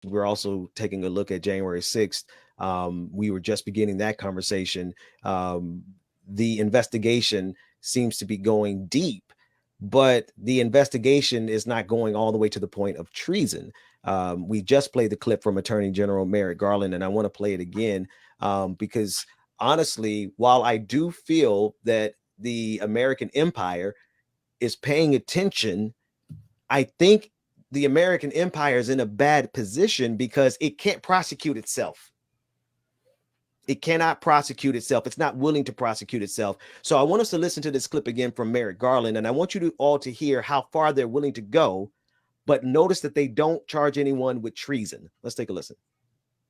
we're also taking a look at January 6th. We were just beginning that conversation. The investigation seems to be going deep, but the investigation is not going all the way to the point of treason. We just played the clip from Attorney General Merrick Garland, and I want to play it again because honestly, while I do feel that the American empire is paying attention, I think the American empire is in a bad position because it can't prosecute itself. It cannot prosecute itself. It's not willing to prosecute itself. So I want us to listen to this clip again from Merrick Garland, and I want you to all to hear how far they're willing to go, but notice that they don't charge anyone with treason. Let's take a listen.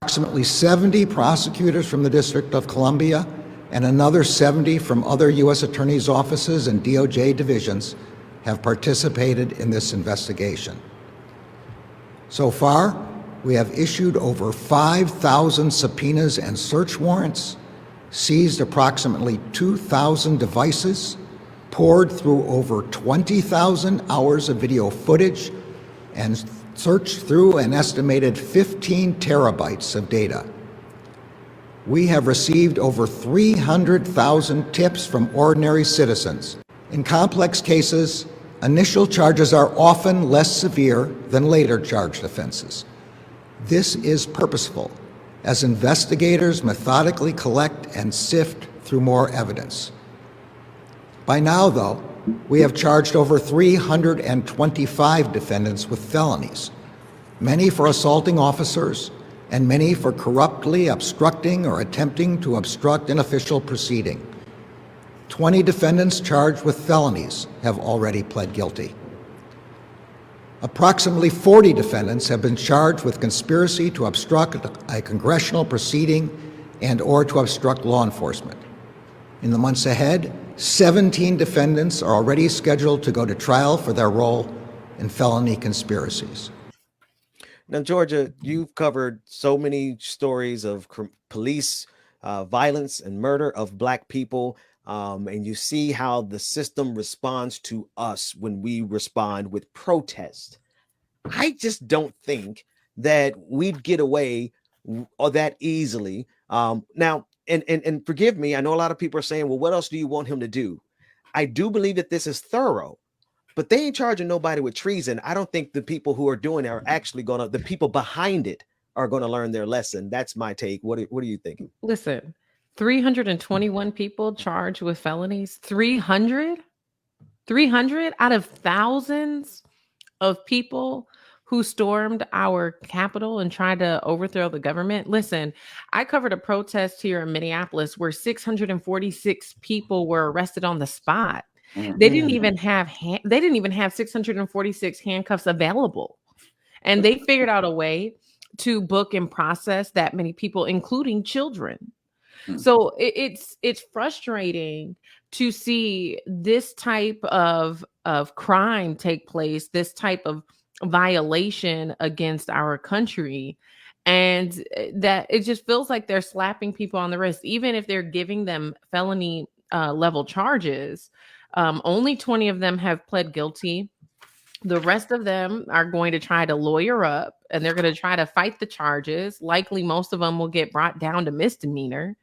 Approximately 70 prosecutors from the District of Columbia and another 70 from other U.S. attorneys' offices and DOJ divisions have participated in this investigation. So far, we have issued over 5,000 subpoenas and search warrants, seized approximately 2,000 devices, poured through over 20,000 hours of video footage, and searched through an estimated 15 terabytes of data. We have received over 300,000 tips from ordinary citizens. In complex cases, initial charges are often less severe than later charged offenses. This is purposeful, as investigators methodically collect and sift through more evidence. By now, though, we have charged over 325 defendants with felonies, many for assaulting officers and many for corruptly obstructing or attempting to obstruct an official proceeding. 20 defendants charged with felonies have already pled guilty. Approximately 40 defendants have been charged with conspiracy to obstruct a congressional proceeding and or to obstruct law enforcement. In the months ahead, 17 defendants are already scheduled to go to trial for their role in felony conspiracies. Now, Georgia, you've covered so many stories of police violence and murder of Black people, and you see how the system responds to us when we respond with protest. I just don't think that we'd get away that easily. Now, and forgive me, I know a lot of people are saying, well, what else do you want him to do? I do believe that this is thorough, but they ain't charging nobody with treason. I don't think the people who are doing it are actually the people behind it are going to learn their lesson. That's my take. What are you thinking? Listen, 321 people charged with felonies. 300 out of thousands of people who stormed our Capitol and tried to overthrow the government. Listen, I covered a protest here in Minneapolis where 646 people were arrested on the spot. They didn't even have 646 handcuffs available. And they figured out a way to book and process that many people, including children. So it's frustrating to see this type of crime take place, this type of violation against our country, and that it just feels like they're slapping people on the wrist, even if they're giving them felony level charges. Only 20 of them have pled guilty. The rest of them are going to try to lawyer up, and they're going to try to fight the charges. Likely most of them will get brought down to misdemeanor.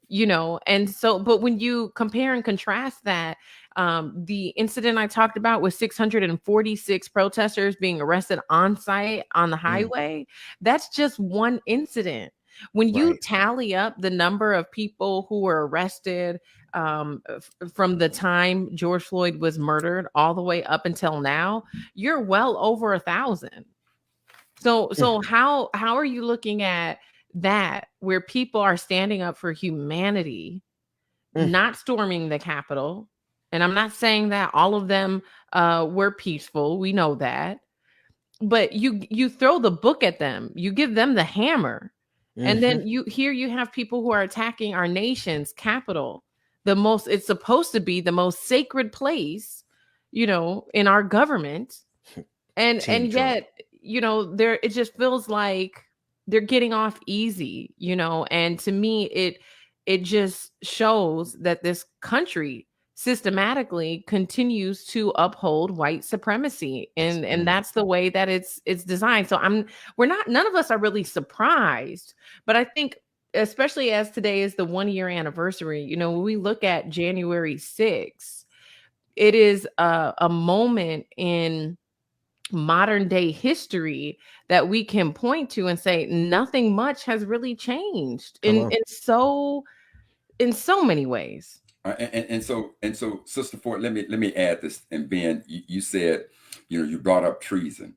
And so, but when you compare and contrast that, the incident I talked about with 646 protesters being arrested on site on the highway, that's just one incident. When you tally up the number of people who were arrested from the time George Floyd was murdered all the way up until now, you're well over 1,000. So how are you looking at that, where people are standing up for humanity, not storming the Capitol? And I'm not saying that all of them were peaceful. We know that. But you throw the book at them. You give them the hammer. And then you have people who are attacking our nation's capital. It's supposed to be the most sacred place, in our government. And yet, it just feels like they're getting off easy, and to me, it just shows that this country systematically continues to uphold white supremacy, and that's the way that it's designed. So none of us are really surprised, but I think especially as today is the 1 year anniversary, you know, when we look at January 6th, it is a moment in modern day history that we can point to and say nothing much has really changed in so many ways. And so, Sister Ford, let me add this. And Ben, you said, you know, you brought up treason,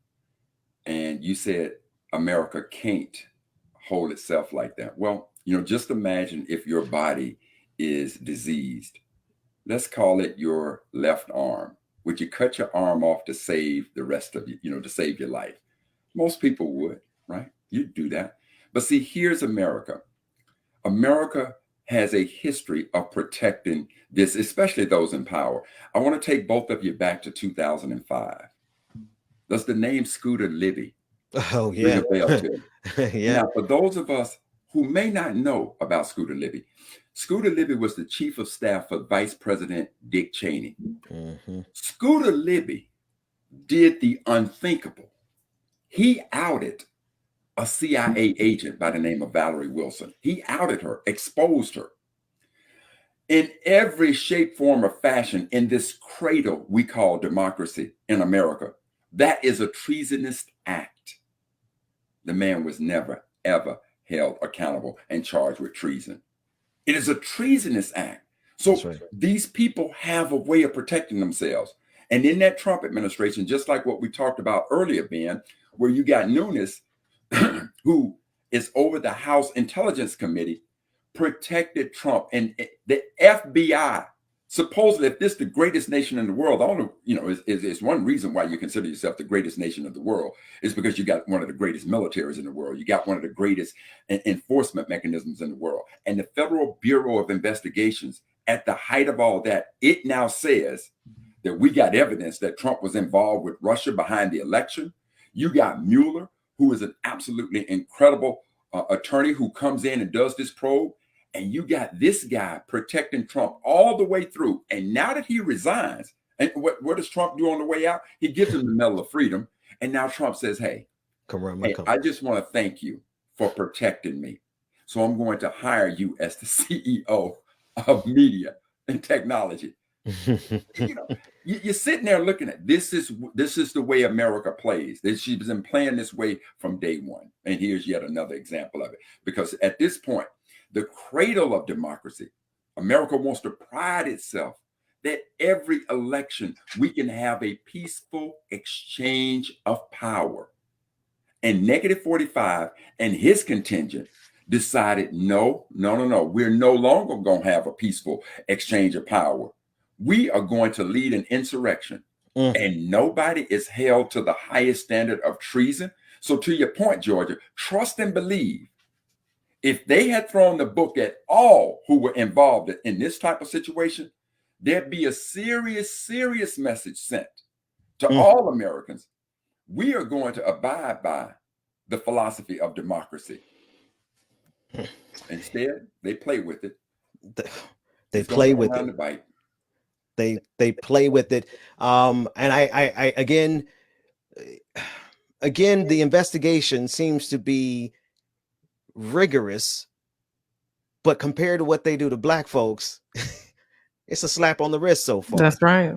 and you said America can't hold itself like that. Well, you know, just imagine if your body is diseased. Let's call it your left arm. Would you cut your arm off to save the rest of you, you know, to save your life? Most people would, right? You'd do that. But see, here's America. America has a history of protecting this, especially those in power. I want to take both of you back to 2005. Does the name Scooter Libby ring a bell to you? Yeah. Now, for those of us who may not know about Scooter Libby was the chief of staff for Vice President Dick Cheney. Mm-hmm. Scooter Libby did the unthinkable. He outed a CIA agent by the name of Valerie Wilson. He outed her, exposed her in every shape, form, or fashion in this cradle we call democracy in America. That is a treasonous act. The man was never, ever held accountable and charged with treason. It is a treasonous act. So these people have a way of protecting themselves. And in that Trump administration, just like what we talked about earlier, Ben, where you got Nunes, who is over the House Intelligence Committee, protected Trump. And the FBI, supposedly, if this is the greatest nation in the world, I don't know, you know, is one reason why you consider yourself the greatest nation of the world is because you got one of the greatest militaries in the world. You got one of the greatest enforcement mechanisms in the world. And the Federal Bureau of Investigations, at the height of all that, it now says that we got evidence that Trump was involved with Russia behind the election. You got Mueller, who is an absolutely incredible attorney who comes in and does this probe. And you got this guy protecting Trump all the way through. And now that he resigns, and what does Trump do on the way out? He gives him the Medal of Freedom. And now Trump says, hey, I just want to thank you for protecting me. So I'm going to hire you as the CEO of media and technology. You know, you're sitting there looking at this is the way America plays. She's been playing this way from day one. And here's yet another example of it. Because at this point, the cradle of democracy, America wants to pride itself that every election we can have a peaceful exchange of power. And Negative 45 and his contingent decided, no, we're no longer going to have a peaceful exchange of power. We are going to lead an insurrection, and nobody is held to the highest standard of treason. So to your point, Georgia, trust and believe. If they had thrown the book at all who were involved in this type of situation, there'd be a serious message sent to all Americans. We are going to abide by the philosophy of democracy. Instead, they play with it. They play with it. They play with it. And I again, the investigation seems to be rigorous, but compared to what they do to black folks, it's a slap on the wrist so far. That's right.